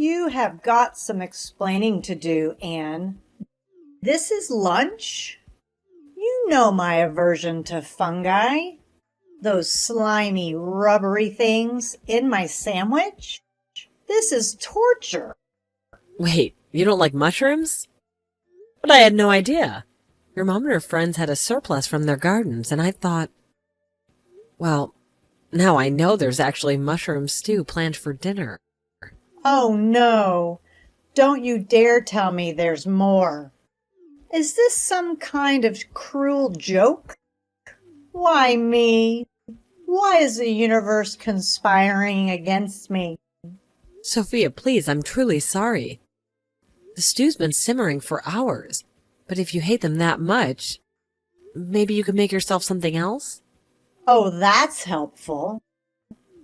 You have got some explaining to do, Anne. This is lunch? You know my aversion to fungi. Those slimy, rubbery things in my sandwich? This is torture. Wait, you don't like mushrooms? But I had no idea. Your mom and her friends had a surplus from their gardens, and I thought, well, now I know there's actually mushroom stew planned for dinner. Oh, no. Don't you dare tell me there's more. Is this some kind of cruel joke? Why me? Why is the universe conspiring against me? Sophia, please, I'm truly sorry. The stew's been simmering for hours, but if you hate them that much, maybe you could make yourself something else? Oh, that's helpful.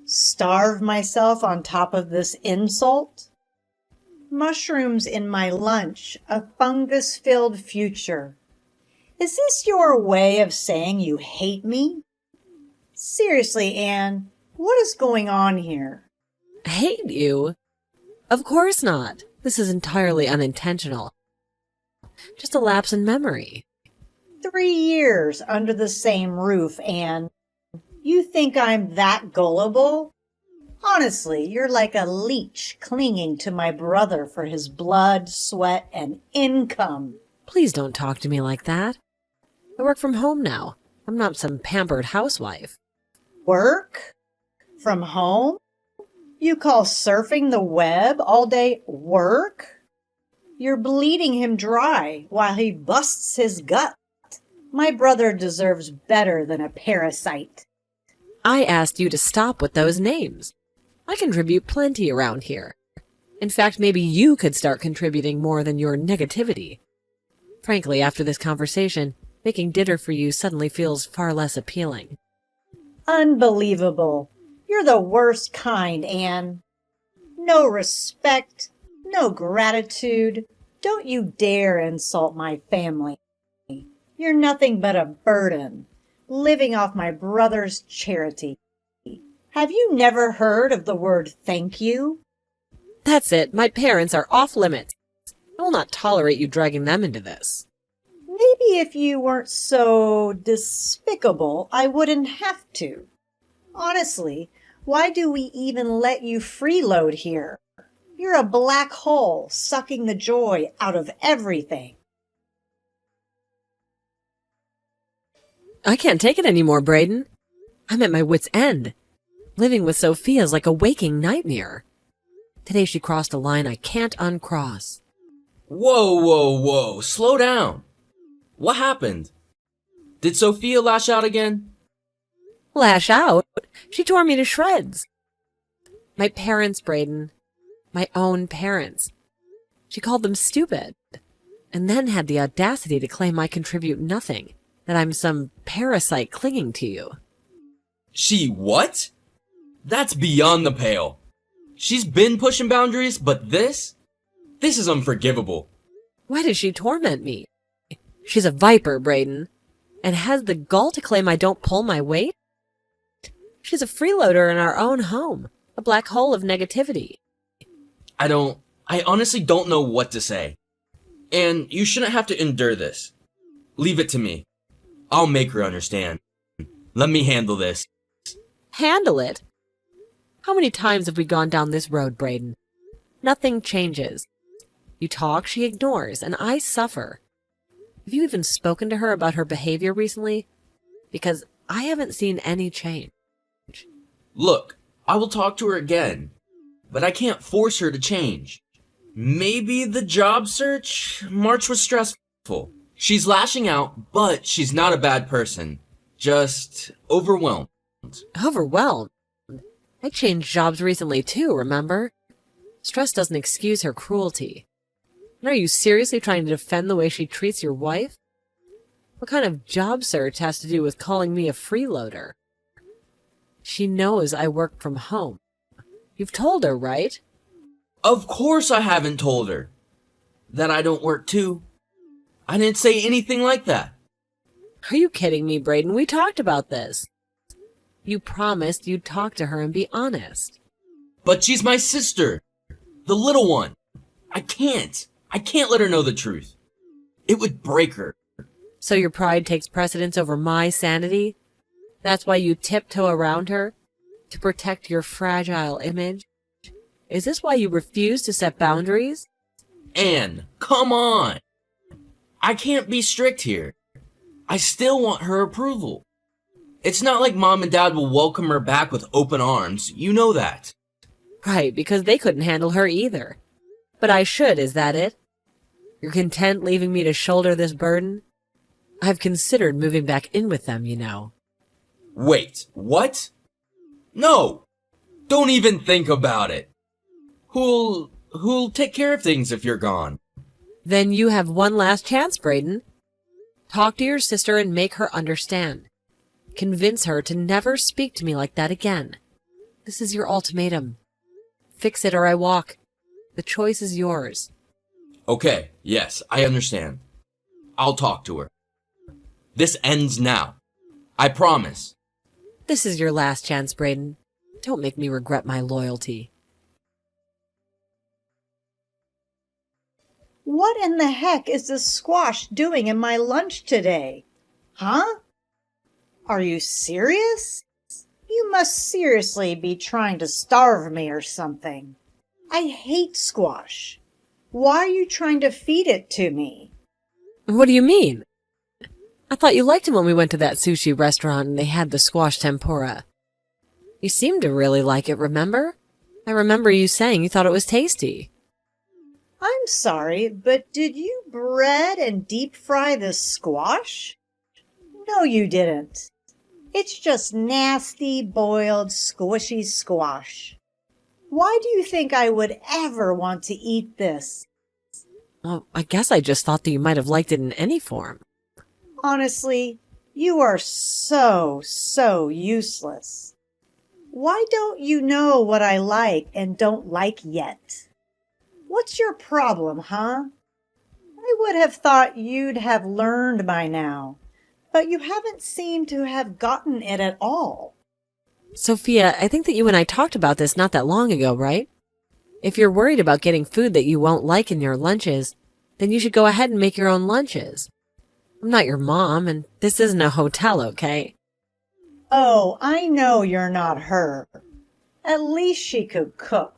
Starve myself on top of this insult? Mushrooms in my lunch, a fungus-filled future. Is this your way of saying you hate me? Seriously, Anne, what is going on here? Hate you? Of course not. This is entirely unintentional. Just a lapse in memory. 3 years under the same roof, Anne. You think I'm that gullible? Honestly, you're like a leech clinging to my brother for his blood, sweat, and income. Please don't talk to me like that. I work from home now. I'm not some pampered housewife. Work? From home? You call surfing the web all day work? You're bleeding him dry while he busts his gut. My brother deserves better than a parasite. I asked you to stop with those names. I contribute plenty around here. In fact, maybe you could start contributing more than your negativity. Frankly, after this conversation, making dinner for you suddenly feels far less appealing. Unbelievable. You're the worst kind, Anne. No respect, no gratitude. Don't you dare insult my family. You're nothing but a burden, living off my brother's charity. Have you never heard of the word thank you? That's it. My parents are off limits. I will not tolerate you dragging them into this. Maybe if you weren't so despicable, I wouldn't have to. Honestly, why do we even let you freeload here? You're a black hole, sucking the joy out of everything. I can't take it anymore, Braden. I'm at my wit's end. Living with Sophia is like a waking nightmare. Today she crossed a line I can't uncross. Whoa. Slow down. What happened? Did Sophia lash out again? Lash out? She tore me to shreds. My parents, Braden. My own parents. She called them stupid. And then had the audacity to claim I contribute nothing. That I'm some parasite clinging to you. She what? That's beyond the pale. She's been pushing boundaries, but this is unforgivable. Why does she torment me? She's a viper, Braden, and has the gall to claim I don't pull my weight? She's a freeloader in our own home, a black hole of negativity. I honestly don't know what to say. And you shouldn't have to endure this. Leave it to me. I'll make her understand. Let me handle this. Handle it? How many times have we gone down this road, Braden? Nothing changes. You talk, she ignores, and I suffer. Have you even spoken to her about her behavior recently? Because I haven't seen any change. Look, I will talk to her again, but I can't force her to change. Maybe the job search? March was stressful. She's lashing out, but she's not a bad person. Just overwhelmed. Overwhelmed? I changed jobs recently too, remember? Stress doesn't excuse her cruelty. And are you seriously trying to defend the way she treats your wife? What kind of job search has to do with calling me a freeloader? She knows I work from home. You've told her, right? Of course I haven't told her. That I don't work too. I didn't say anything like that. Are you kidding me, Braden? We talked about this. You promised you'd talk to her and be honest. But she's my sister. The little one. I can't let her know the truth. It would break her. So your pride takes precedence over my sanity? That's why you tiptoe around her? To protect your fragile image? Is this why you refuse to set boundaries? Anne, come on. I can't be strict here. I still want her approval. It's not like Mom and Dad will welcome her back with open arms. You know that. Right, because they couldn't handle her either. But I should, is that it? You're content leaving me to shoulder this burden? I've considered moving back in with them, you know. Wait, what? No! Don't even think about it. Who'll take care of things if you're gone? Then you have one last chance, Braden. Talk to your sister and make her understand. Convince her to never speak to me like that again. This is your ultimatum. Fix it or I walk. The choice is yours. Okay, yes, I understand. I'll talk to her. This ends now. I promise. This is your last chance, Braden. Don't make me regret my loyalty. What in the heck is this squash doing in my lunch today? Huh? Are you serious? You must seriously be trying to starve me or something. I hate squash. Why are you trying to feed it to me? What do you mean? I thought you liked it when we went to that sushi restaurant and they had the squash tempura. You seemed to really like it, remember? I remember you saying you thought it was tasty. I'm sorry, but did you bread and deep fry this squash? No, you didn't. It's just nasty, boiled, squishy squash. Why do you think I would ever want to eat this? Well, I guess I just thought that you might have liked it in any form. Honestly, you are so useless. Why don't you know what I like and don't like yet? What's your problem, huh? I would have thought you'd have learned by now, but you haven't seemed to have gotten it at all. Sophia, I think that you and I talked about this not that long ago, right? If you're worried about getting food that you won't like in your lunches, then you should go ahead and make your own lunches. I'm not your mom, and this isn't a hotel, okay? Oh, I know you're not her. At least she could cook.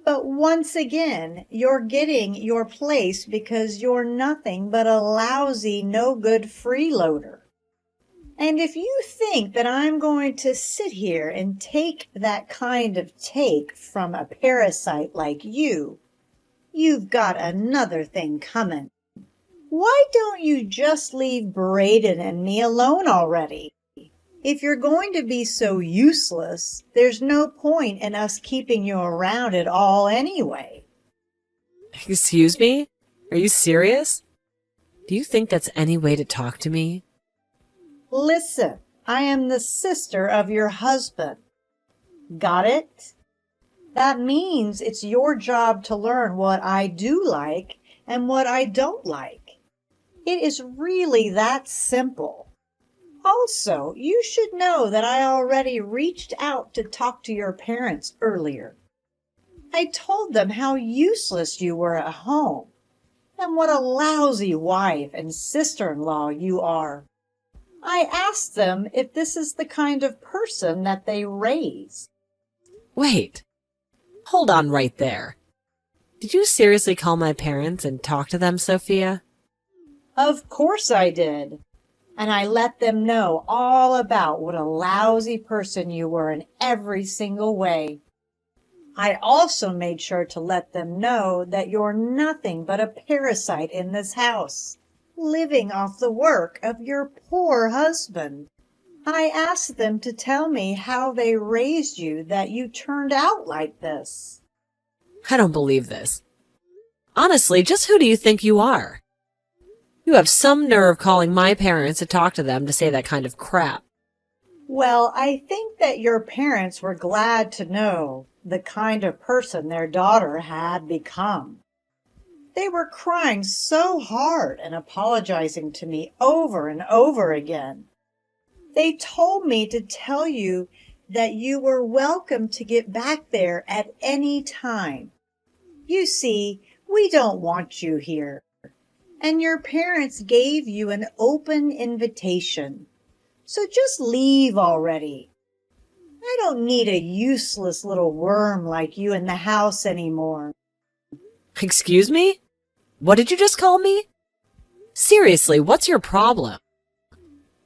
But once again, you're getting your place because you're nothing but a lousy, no-good freeloader. And if you think that I'm going to sit here and take that kind of take from a parasite like you, you've got another thing coming. Why don't you just leave Braden and me alone already? If you're going to be so useless, there's no point in us keeping you around at all anyway. Excuse me? Are you serious? Do you think that's any way to talk to me? Listen, I am the sister of your husband. Got it? That means it's your job to learn what I do like and what I don't like. It is really that simple. Also, you should know that I already reached out to talk to your parents earlier. I told them how useless you were at home and what a lousy wife and sister-in-law you are. I asked them if this is the kind of person that they raise. Wait. Hold on right there. Did you seriously call my parents and talk to them, Sophia? Of course I did. And I let them know all about what a lousy person you were in every single way. I also made sure to let them know that you're nothing but a parasite in this house, living off the work of your poor husband. I asked them to tell me how they raised you that you turned out like this. I don't believe this. Honestly, just who do you think you are? You have some nerve calling my parents to talk to them to say that kind of crap. Well, I think that your parents were glad to know the kind of person their daughter had become. They were crying so hard and apologizing to me over and over again. They told me to tell you that you were welcome to get back there at any time. You see, we don't want you here. And your parents gave you an open invitation. So just leave already. I don't need a useless little worm like you in the house anymore. Excuse me? What did you just call me? Seriously, what's your problem?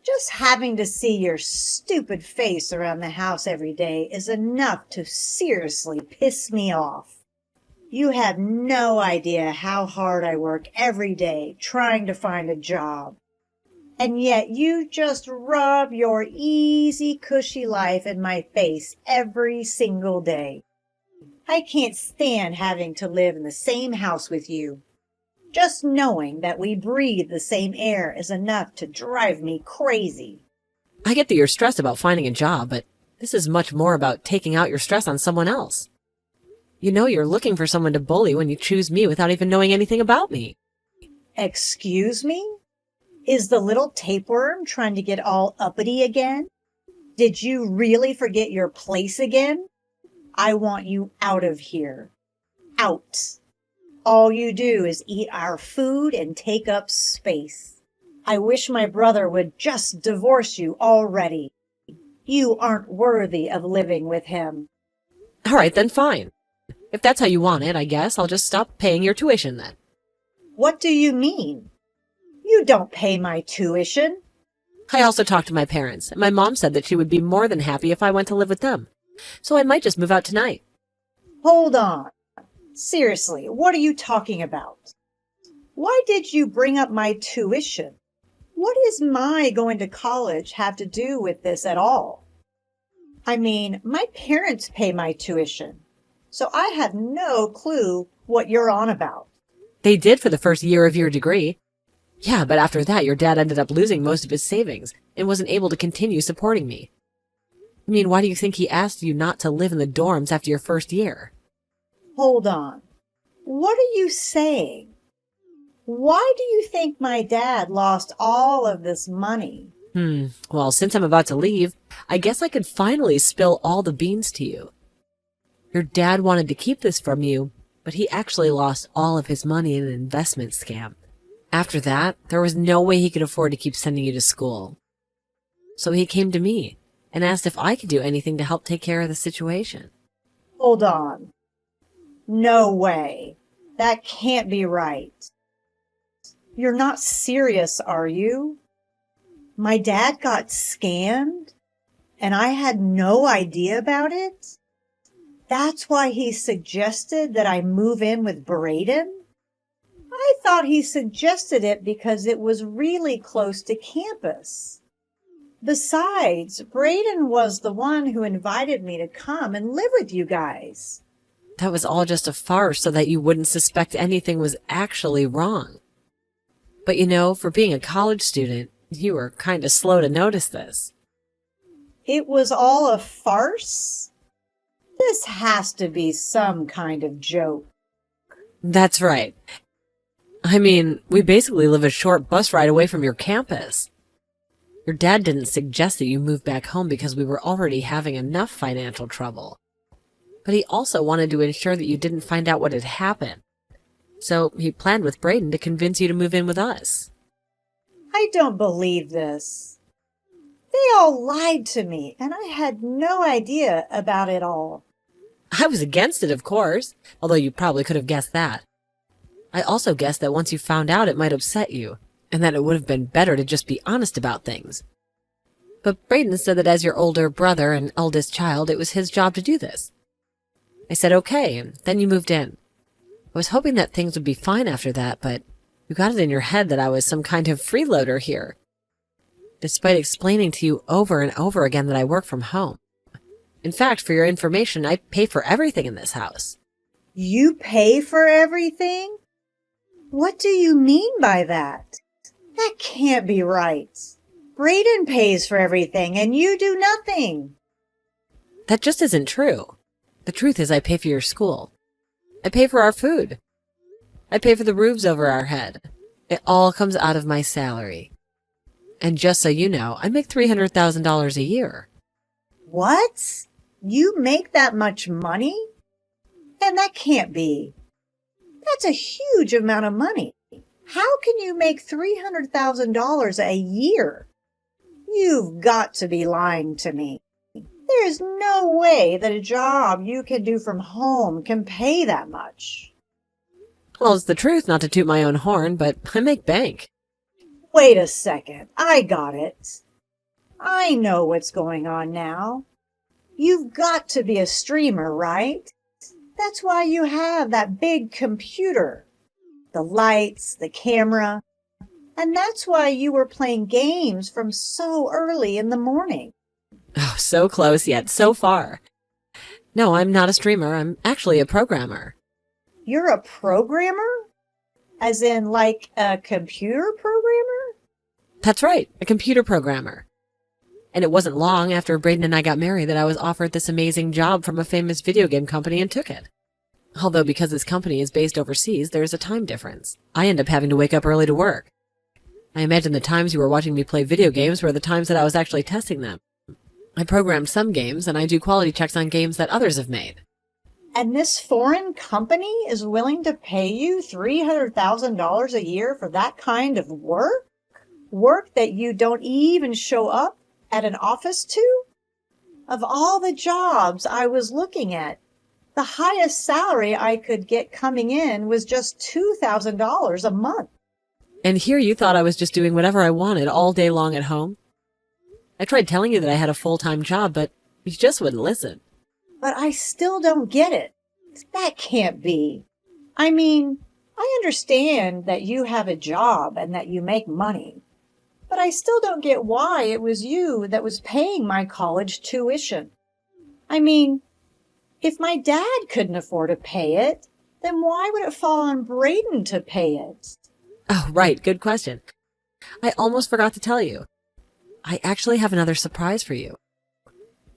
Just having to see your stupid face around the house every day is enough to seriously piss me off. You have no idea how hard I work every day trying to find a job. And yet you just rub your easy, cushy life in my face every single day. I can't stand having to live in the same house with you. Just knowing that we breathe the same air is enough to drive me crazy. I get that you're stressed about finding a job, but this is much more about taking out your stress on someone else. You know you're looking for someone to bully when you choose me without even knowing anything about me. Excuse me? Is the little tapeworm trying to get all uppity again? Did you really forget your place again? I want you out of here. Out. All you do is eat our food and take up space. I wish my brother would just divorce you already. You aren't worthy of living with him. All right, then fine. If that's how you want it, I guess I'll just stop paying your tuition then. What do you mean? You don't pay my tuition. I also talked to my parents, and my mom said that she would be more than happy if I went to live with them. So I might just move out tonight. Hold on. Seriously, what are you talking about? Why did you bring up my tuition? What does my going to college have to do with this at all? I mean, my parents pay my tuition, so I have no clue what you're on about. They did for the first year of your degree. Yeah, but after that, your dad ended up losing most of his savings and wasn't able to continue supporting me. I mean, why do you think he asked you not to live in the dorms after your first year? Hold on. What are you saying? Why do you think my dad lost all of this money? Well, since I'm about to leave, I guess I could finally spill all the beans to you. Your dad wanted to keep this from you, but he actually lost all of his money in an investment scam. After that, there was no way he could afford to keep sending you to school. So he came to me and asked if I could do anything to help take care of the situation. Hold on. No way. That can't be right. You're not serious, are you? My dad got scammed, and I had no idea about it? That's why he suggested that I move in with Braden? I thought he suggested it because it was really close to campus. Besides, Braden was the one who invited me to come and live with you guys. That was all just a farce so that you wouldn't suspect anything was actually wrong. But you know, for being a college student, you were kind of slow to notice this. It was all a farce? This has to be some kind of joke. That's right. I mean, we basically live a short bus ride away from your campus. Your dad didn't suggest that you move back home because we were already having enough financial trouble. But he also wanted to ensure that you didn't find out what had happened. So he planned with Braden to convince you to move in with us. I don't believe this. They all lied to me, and I had no idea about it all. I was against it, of course, although you probably could have guessed that. I also guessed that once you found out it might upset you, and that it would have been better to just be honest about things. But Braden said that as your older brother and eldest child, it was his job to do this. I said okay, and then you moved in. I was hoping that things would be fine after that, but you got it in your head that I was some kind of freeloader here, despite explaining to you over and over again that I work from home. In fact, for your information, I pay for everything in this house. You pay for everything? What do you mean by that? That can't be right. Braden pays for everything and you do nothing. That just isn't true. The truth is I pay for your school. I pay for our food. I pay for the roofs over our head. It all comes out of my salary. And just so you know, I make $300,000 a year. What? You make that much money? And that can't be. That's a huge amount of money. How can you make $300,000 a year? You've got to be lying to me. There's no way that a job you can do from home can pay that much. Well, it's the truth, not to toot my own horn, but I make bank. Wait a second. I got it. I know what's going on now. You've got to be a streamer, right? That's why you have that big computer, the lights, the camera, and that's why you were playing games from so early in the morning. Oh, so close yet so far. No, I'm not a streamer. I'm actually a programmer. You're a programmer? As in like a computer programmer? That's right, a computer programmer. And it wasn't long after Braden and I got married that I was offered this amazing job from a famous video game company and took it. Although because this company is based overseas, there is a time difference. I end up having to wake up early to work. I imagine the times you were watching me play video games were the times that I was actually testing them. I programmed some games, and I do quality checks on games that others have made. And this foreign company is willing to pay you $300,000 a year for that kind of work? Work that you don't even show up at an office to? Of all the jobs I was looking at, the highest salary I could get coming in was just $2,000 a month. And here you thought I was just doing whatever I wanted all day long at home? I tried telling you that I had a full-time job, but you just wouldn't listen. But I still don't get it. That can't be. I mean, I understand that you have a job and that you make money, but I still don't get why it was you that was paying my college tuition. I mean, if my dad couldn't afford to pay it, then why would it fall on Braden to pay it? Oh, right. Good question. I almost forgot to tell you. I actually have another surprise for you.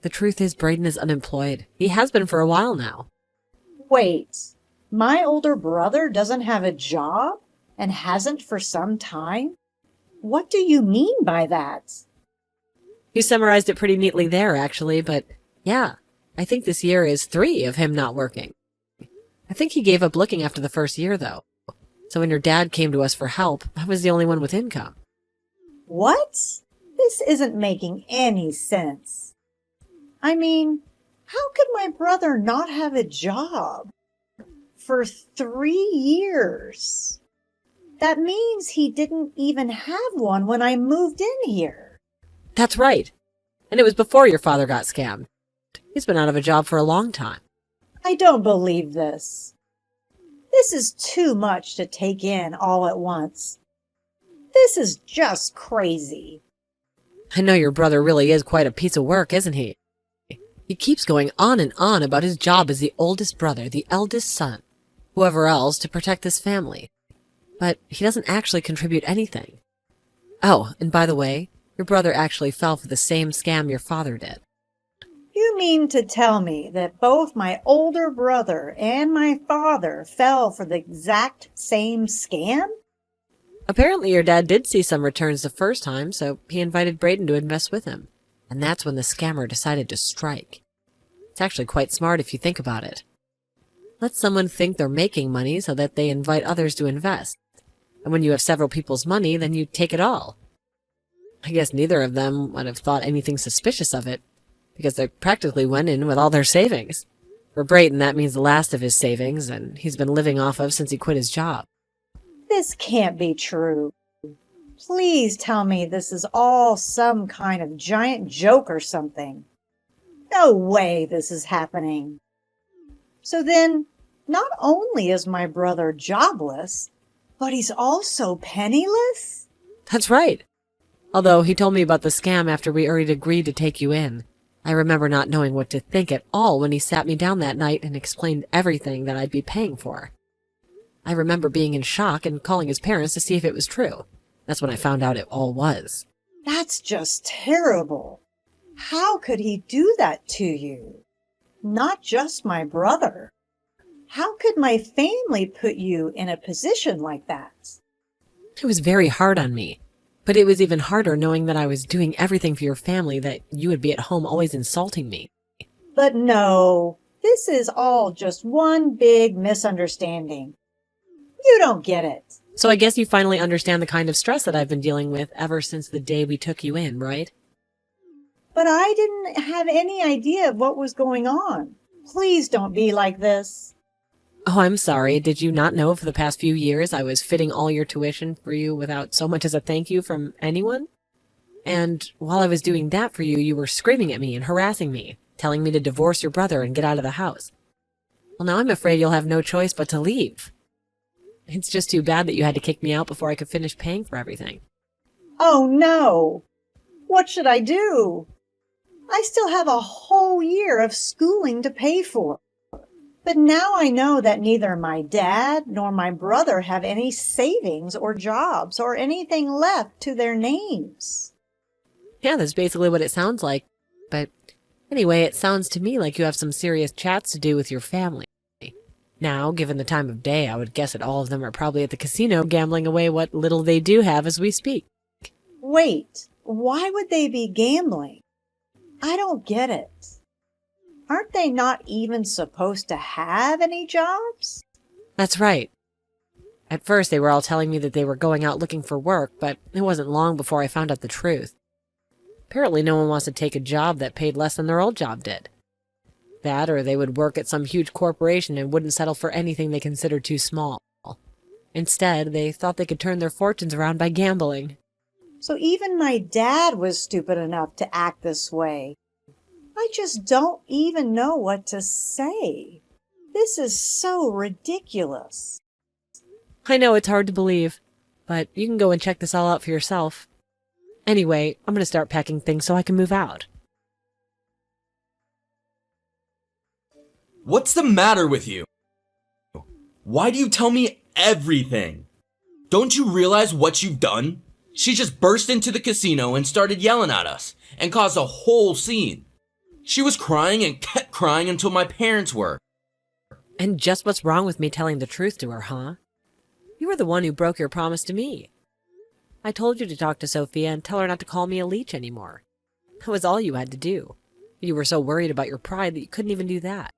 The truth is Braden is unemployed. He has been for a while now. Wait, my older brother doesn't have a job and hasn't for some time? What do you mean by that? You summarized it pretty neatly there, actually, but yeah, I think this year is 3 of him not working. I think he gave up looking after the first year, though. So when your dad came to us for help, I was the only one with income. What? This isn't making any sense. I mean, how could my brother not have a job for 3 years? That means he didn't even have one when I moved in here. That's right. And it was before your father got scammed. He's been out of a job for a long time. I don't believe this. This is too much to take in all at once. This is just crazy. I know your brother really is quite a piece of work, isn't he? He keeps going on and on about his job as the oldest brother, the eldest son, whoever else to protect this family. But he doesn't actually contribute anything. Oh, and by the way, your brother actually fell for the same scam your father did. You mean to tell me that both my older brother and my father fell for the exact same scam? Apparently your dad did see some returns the first time, so he invited Braden to invest with him. And that's when the scammer decided to strike. It's actually quite smart if you think about it. Let someone think they're making money so that they invite others to invest. And when you have several people's money, then you take it all. I guess neither of them would have thought anything suspicious of it, because they practically went in with all their savings. For Braden, that means the last of his savings, and he's been living off of since he quit his job. This can't be true. Please tell me this is all some kind of giant joke or something. No way this is happening. So then, not only is my brother jobless, but he's also penniless? That's right. Although he told me about the scam after we already agreed to take you in. I remember not knowing what to think at all when he sat me down that night and explained everything that I'd be paying for. I remember being in shock and calling his parents to see if it was true. That's when I found out it all was. That's just terrible. How could he do that to you? Not just my brother. How could my family put you in a position like that? It was very hard on me. But it was even harder knowing that I was doing everything for your family, that you would be at home always insulting me. But no, this is all just one big misunderstanding. You don't get it. So I guess you finally understand the kind of stress that I've been dealing with ever since the day we took you in, right? But I didn't have any idea of what was going on. Please don't be like this. Oh, I'm sorry. Did you not know for the past few years I was fitting all your tuition for you without so much as a thank you from anyone? And while I was doing that for you, you were screaming at me and harassing me, telling me to divorce your brother and get out of the house. Well, now I'm afraid you'll have no choice but to leave. It's just too bad that you had to kick me out before I could finish paying for everything. Oh no! What should I do? I still have a whole year of schooling to pay for. But now I know that neither my dad nor my brother have any savings or jobs or anything left to their names. Yeah, that's basically what it sounds like. But anyway, it sounds to me like you have some serious chats to do with your family. Now, given the time of day, I would guess that all of them are probably at the casino gambling away what little they do have as we speak. Wait, why would they be gambling? I don't get it. Aren't they not even supposed to have any jobs? That's right. At first, they were all telling me that they were going out looking for work, but it wasn't long before I found out the truth. Apparently, no one wants to take a job that paid less than their old job did. That, or they would work at some huge corporation and wouldn't settle for anything they considered too small. Instead, they thought they could turn their fortunes around by gambling. So even my dad was stupid enough to act this way. I just don't even know what to say. This is so ridiculous. I know it's hard to believe, but you can go and check this all out for yourself. Anyway, I'm going to start packing things so I can move out. What's the matter with you? Why do you tell me everything? Don't you realize what you've done? She just burst into the casino and started yelling at us and caused a whole scene. She was crying and kept crying until my parents were. And just what's wrong with me telling the truth to her, huh? You were the one who broke your promise to me. I told you to talk to Sophia and tell her not to call me a leech anymore. That was all you had to do. You were so worried about your pride that you couldn't even do that.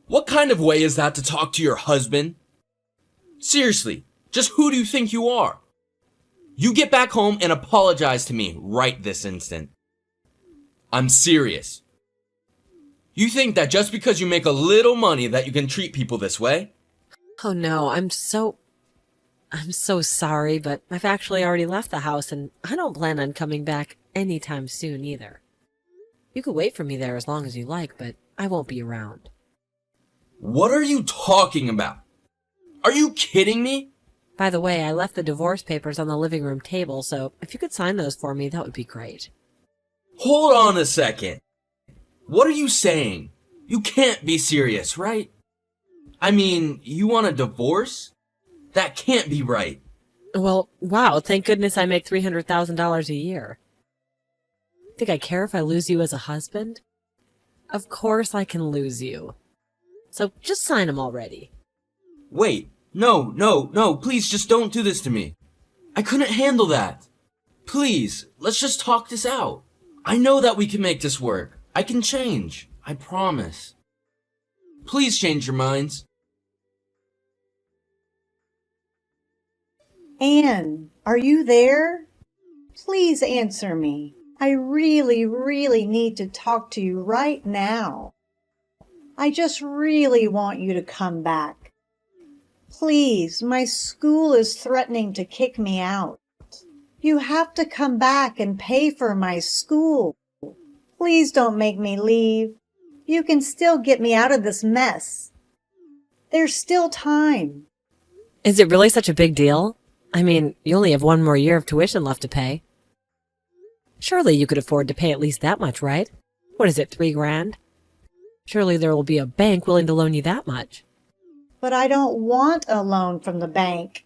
What kind of way is that to talk to your husband? Seriously, just who do you think you are? You get back home and apologize to me right this instant. I'm serious. You think that just because you make a little money that you can treat people this way? Oh no, I'm so sorry, but I've actually already left the house and I don't plan on coming back anytime soon either. You could wait for me there as long as you like, but I won't be around. What are you talking about? Are you kidding me? By the way, I left the divorce papers on the living room table, so if you could sign those for me, that would be great. Hold on a second. What are you saying? You can't be serious, right? I mean, you want a divorce? That can't be right. Well, wow, thank goodness I make $300,000 a year. Think I care if I lose you as a husband? Of course I can lose you. So just sign them already. Wait, no, please just don't do this to me. I couldn't handle that. Please, let's just talk this out. I know that we can make this work. I can change. I promise. Please change your minds. Anne, are you there? Please answer me. I really need to talk to you right now. I just really want you to come back. Please, my school is threatening to kick me out. You have to come back and pay for my school. Please don't make me leave. You can still get me out of this mess. There's still time. Is it really such a big deal? I mean, you only have one more year of tuition left to pay. Surely you could afford to pay at least that much, right? What is it, $3,000? Surely there will be a bank willing to loan you that much. But I don't want a loan from the bank.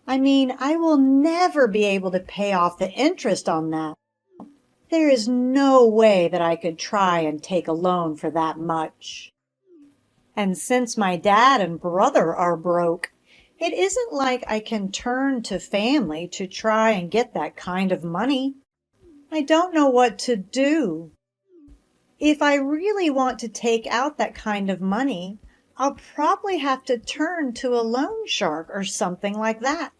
I mean, I will never be able to pay off the interest on that. There is no way that I could try and take a loan for that much. And since my dad and brother are broke, it isn't like I can turn to family to try and get that kind of money. I don't know what to do. If I really want to take out that kind of money, I'll probably have to turn to a loan shark or something like that.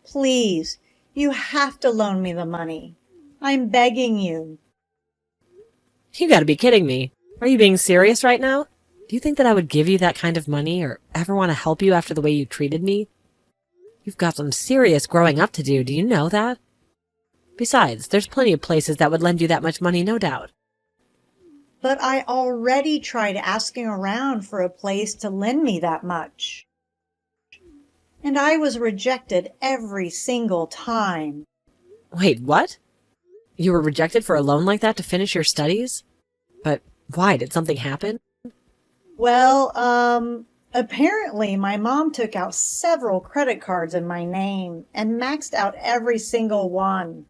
Please, you have to loan me the money. I'm begging you. You gotta be kidding me. Are you being serious right now? Do you think that I would give you that kind of money or ever want to help you after the way you treated me? You've got some serious growing up to do you know that? Besides, there's plenty of places that would lend you that much money, no doubt. But I already tried asking around for a place to lend me that much. And I was rejected every single time. Wait, what? You were rejected for a loan like that to finish your studies? But why? Did something happen? Well, apparently my mom took out several credit cards in my name and maxed out every single one.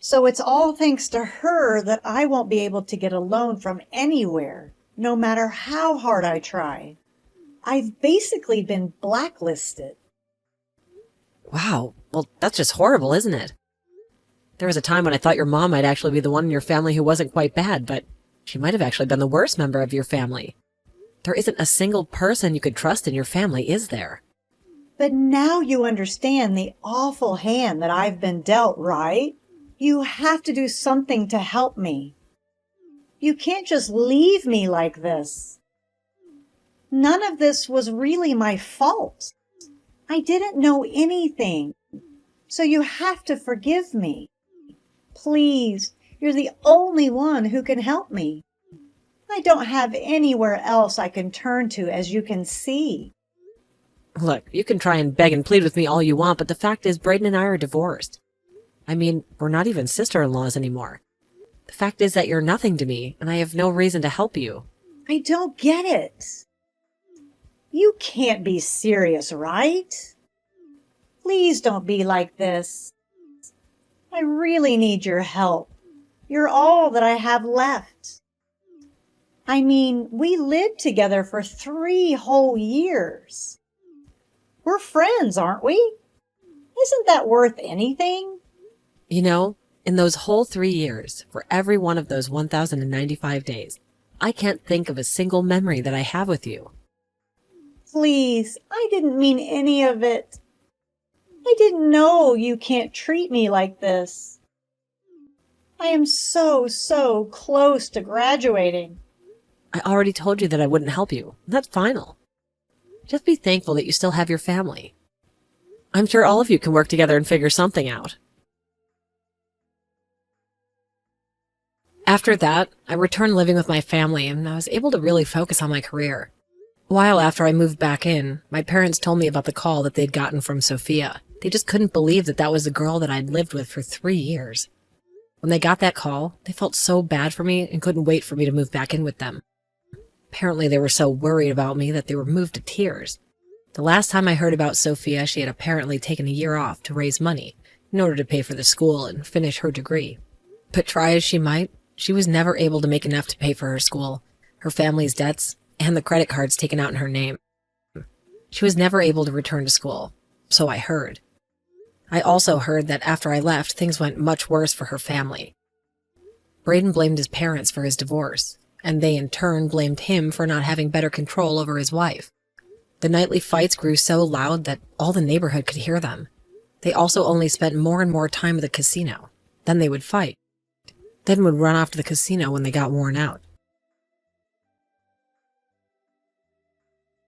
So it's all thanks to her that I won't be able to get a loan from anywhere, no matter how hard I try. I've basically been blacklisted. Wow, well, that's just horrible, isn't it? There was a time when I thought your mom might actually be the one in your family who wasn't quite bad, but she might have actually been the worst member of your family. There isn't a single person you could trust in your family, is there? But now you understand the awful hand that I've been dealt, right? You have to do something to help me. You can't just leave me like this. None of this was really my fault. I didn't know anything. So you have to forgive me. Please, you're the only one who can help me. I don't have anywhere else I can turn to, as you can see. Look, you can try and beg and plead with me all you want, but the fact is Braden and I are divorced. I mean, we're not even sister-in-laws anymore. The fact is that you're nothing to me, and I have no reason to help you. I don't get it. You can't be serious, right? Please don't be like this. I really need your help. You're all that I have left. I mean, we lived together for 3 whole years. We're friends, aren't we? Isn't that worth anything? You know, in those whole 3 years, for every one of those 1,095 days, I can't think of a single memory that I have with you. Please, I didn't mean any of it. I didn't know you can't treat me like this. I am so close to graduating. I already told you that I wouldn't help you. That's final. Just be thankful that you still have your family. I'm sure all of you can work together and figure something out. After that, I returned living with my family and I was able to really focus on my career. A while after I moved back in, my parents told me about the call that they'd gotten from Sophia. They just couldn't believe that that was the girl that I'd lived with for 3 years. When they got that call, they felt so bad for me and couldn't wait for me to move back in with them. Apparently they were so worried about me that they were moved to tears. The last time I heard about Sophia, she had apparently taken a year off to raise money in order to pay for the school and finish her degree. But try as she might, she was never able to make enough to pay for her school, her family's debts, and the credit cards taken out in her name. She was never able to return to school, so I heard. I also heard that after I left, things went much worse for her family. Braden blamed his parents for his divorce, and they in turn blamed him for not having better control over his wife. The nightly fights grew so loud that all the neighborhood could hear them. They also only spent more and more time at the casino. Then they would fight. Then would run off to the casino when they got worn out.